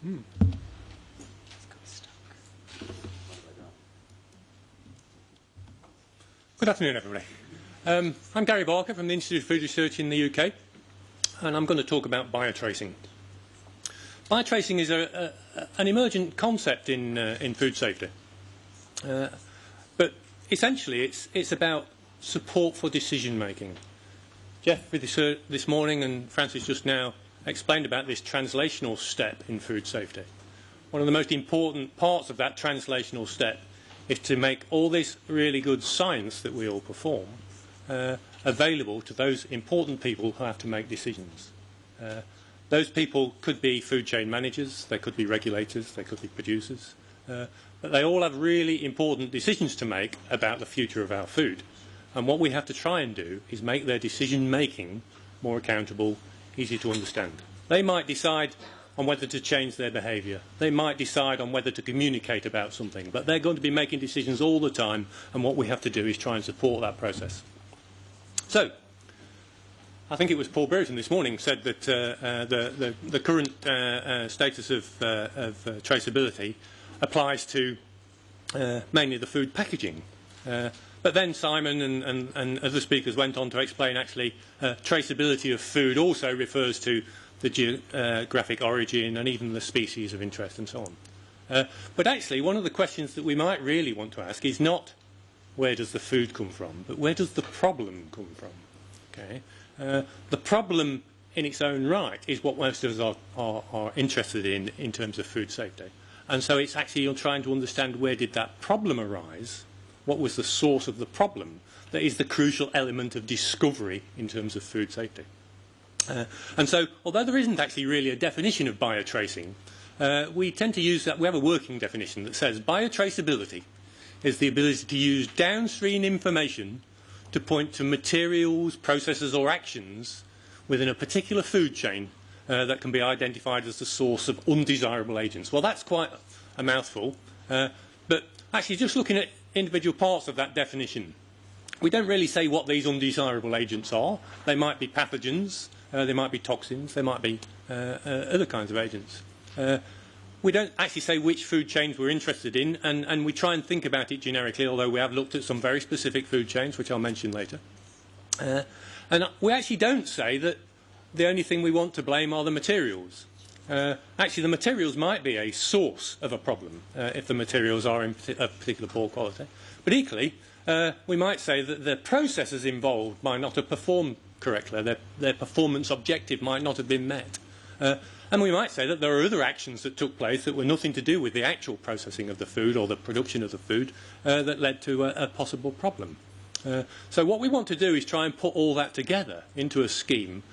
Good afternoon, everybody. I'm Gary Barker from the Institute of Food Research in the UK, and I'm going to talk about biotracing. Biotracing is an emergent concept in food safety, but essentially it's about support for decision making. Jeff this morning and Francis just now explained about this translational step in food safety. One of the most important parts of that translational step is to make all this really good science that we all perform available to those important people who have to make decisions. Those people could be food chain managers, they could be regulators, they could be producers, but they all have really important decisions to make about the future of our food. And what we have to try and do is make their decision making more accountable, easy to understand. They might decide on whether to change their behaviour. They might decide on whether to communicate about something, but they're going to be making decisions all the time, and what we have to do is try and support that process. So, I think it was Paul Brereton this morning said that the current status of traceability applies to mainly the food packaging. But then Simon and other speakers went on to explain actually traceability of food also refers to the geographic origin and even the species of interest and so on. But actually one of the questions that we might really want to ask is not where does the food come from, but where does the problem come from? Okay? The problem in its own right is what most of us are interested in terms of food safety. And so it's actually you're trying to understand where did that problem arise, what was the source of the problem, that is the crucial element of discovery in terms of food safety. And so, although there isn't actually really a definition of biotracing, we tend to use that. We have a working definition that says biotraceability is the ability to use downstream information to point to materials, processes or actions within a particular food chain that can be identified as the source of undesirable agents. Well, that's quite a mouthful, but actually just looking at individual parts of that definition, we don't really say what these undesirable agents are. They might be pathogens, they might be toxins, they might be other kinds of agents. We don't actually say which food chains we're interested in, and we try and think about it generically, although we have looked at some very specific food chains, which I'll mention later. And we actually don't say that the only thing we want to blame are the materials. Actually, the materials might be a source of a problem if the materials are of particular poor quality. But equally, we might say that the processes involved might not have performed correctly. Their performance objective might not have been met. And we might say that there are other actions that took place that were nothing to do with the actual processing of the food or the production of the food that led to a possible problem. So what we want to do is try and put all that together into a scheme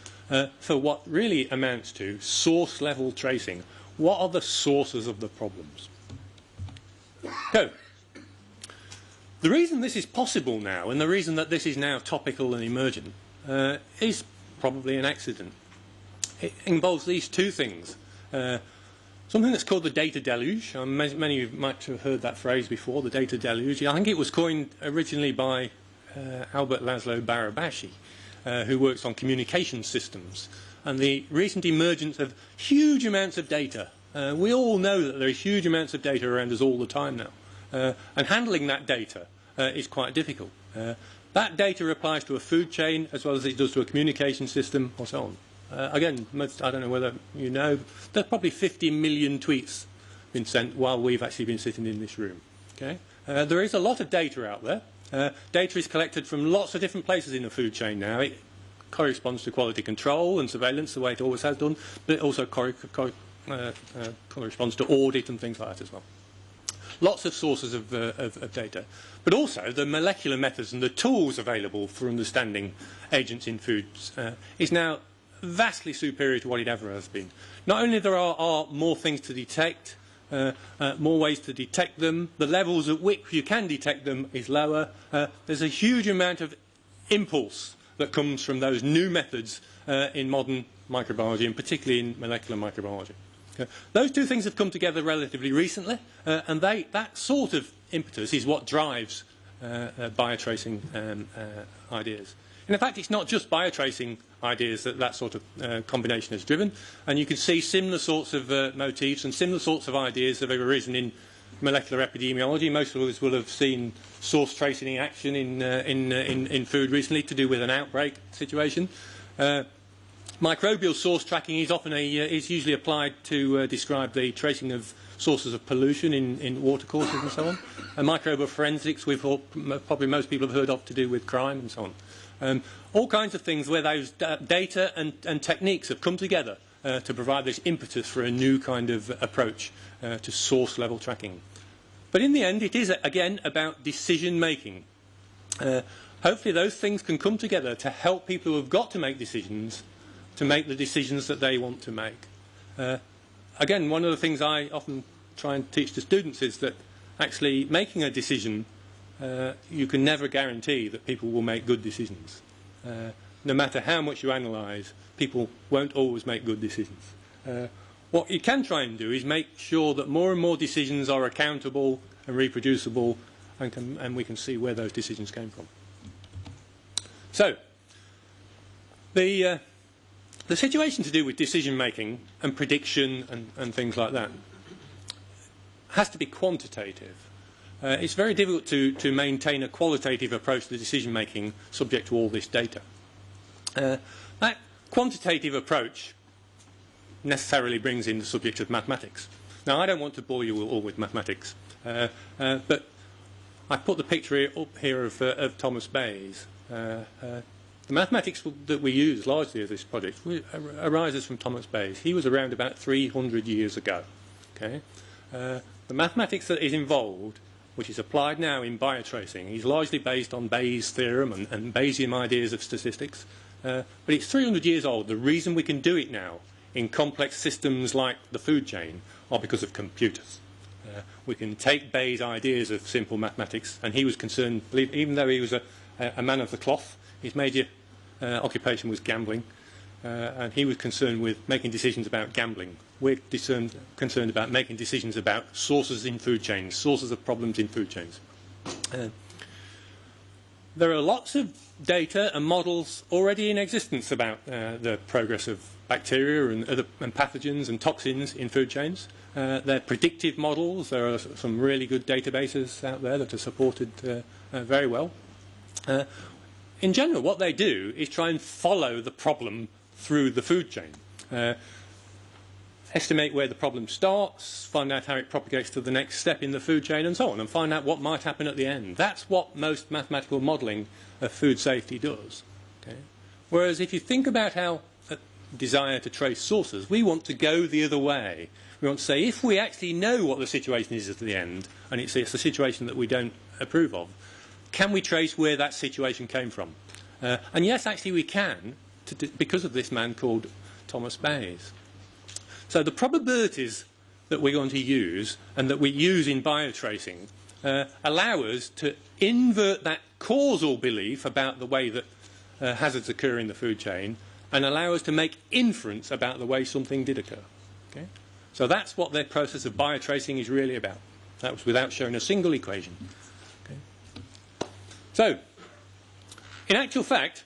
for what really amounts to source-level tracing. What are the sources of the problems? So, the reason this is possible now, and the reason that this is now topical and emergent, is probably an accident. It involves these two things. Something that's called the data deluge. Many of you might have heard that phrase before, the data deluge. I think it was coined originally by Albert Laszlo Barabashi, who works on communication systems, and the recent emergence of huge amounts of data. We all know that there are huge amounts of data around us all the time now, and handling that data is quite difficult. That data applies to a food chain as well as it does to a communication system or so on. Again, I don't know whether you know, there's probably 50 million tweets been sent while we've actually been sitting in this room. Okay? There is a lot of data out there. Data is collected from lots of different places in the food chain now. It corresponds to quality control and surveillance the way it always has done, but it also corresponds to audit and things like that as well. Lots of sources of data, but also the molecular methods and the tools available for understanding agents in foods is now vastly superior to what it ever has been. Not only there are more things to detect, more ways to detect them, the levels at which you can detect them is lower. There's a huge amount of impulse that comes from those new methods in modern microbiology, and particularly in molecular microbiology. Those two things have come together relatively recently, and that sort of impetus is what drives biotracing ideas. And in fact, it's not just biotracing ideas that sort of combination has driven. And you can see similar sorts of motifs and similar sorts of ideas that have arisen in molecular epidemiology. Most of us will have seen source tracing in action in food recently to do with an outbreak situation. Microbial source tracking is often is usually applied to describe the tracing of sources of pollution in watercourses and so on. And microbial forensics, probably most people have heard of, to do with crime and so on. All kinds of things where those data and techniques have come together to provide this impetus for a new kind of approach to source level tracking. But in the end, it is, again, about decision making. Hopefully those things can come together to help people who have got to make decisions to make the decisions that they want to make. Again, one of the things I often try and teach to students is that actually making a decision, you can never guarantee that people will make good decisions. No matter how much you analyse, people won't always make good decisions. What you can try and do is make sure that more and more decisions are accountable and reproducible, and we can see where those decisions came from. So, the situation to do with decision making and prediction and things like that has to be quantitative. It's very difficult to maintain a qualitative approach to decision making subject to all this data. That quantitative approach necessarily brings in the subject of mathematics. Now, I don't want to bore you all with mathematics, but I put the picture up here of Thomas Bayes. The mathematics that we use largely as this project arises from Thomas Bayes. He was around about 300 years ago. Okay? The mathematics that is involved, which is applied now in biotracing, is largely based on Bayes' theorem and Bayesian ideas of statistics. But it's 300 years old. The reason we can do it now in complex systems like the food chain are because of computers. We can take Bayes' ideas of simple mathematics, and he was concerned, even though he was a man of the cloth, his major occupation was gambling, and he was concerned with making decisions about gambling. We're concerned about making decisions about sources in food chains, sources of problems in food chains. There are lots of data and models already in existence about the progress of bacteria and pathogens and toxins in food chains. They're predictive models. There are some really good databases out there that are supported very well. In general, what they do is try and follow the problem through the food chain. Estimate where the problem starts, find out how it propagates to the next step in the food chain, and so on, and find out what might happen at the end. That's what most mathematical modelling of food safety does. Okay? Whereas if you think about how desire to trace sources, we want to go the other way. We want to say, if we actually know what the situation is at the end, and it's a situation that we don't approve of, can we trace where that situation came from? And yes, actually we can, because of this man called Thomas Bayes. So the probabilities that we're going to use, and that we use in biotracing, allow us to invert that causal belief about the way that hazards occur in the food chain, and allow us to make inference about the way something did occur. Okay? So that's what the process of biotracing is really about. That was without showing a single equation. Okay? So, in actual fact,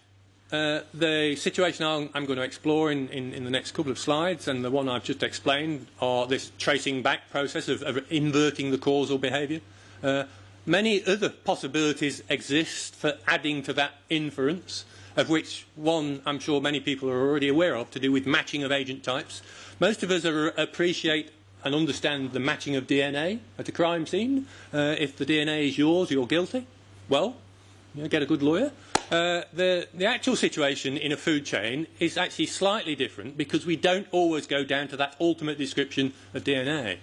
the situation I'm going to explore in the next couple of slides, and the one I've just explained, are this tracing back process of inverting the causal behaviour. Many other possibilities exist for adding to that inference, of which one I'm sure many people are already aware of, to do with matching of agent types. Most of us appreciate and understand the matching of DNA at a crime scene. If the DNA is yours, you're guilty. Well, get a good lawyer. The actual situation in a food chain is actually slightly different, because we don't always go down to that ultimate description of DNA.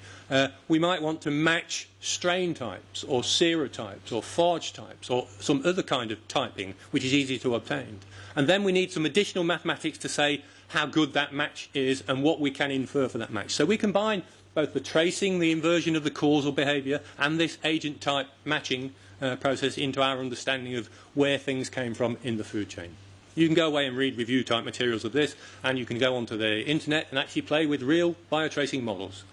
We might want to match strain types or serotypes or phage types or some other kind of typing which is easy to obtain. And then we need some additional mathematics to say how good that match is and what we can infer for that match. So we combine both the tracing, the inversion of the causal behaviour, and this agent type matching process into our understanding of where things came from in the food chain. You can go away and read review type materials of this, and you can go onto the internet and actually play with real biotracing models.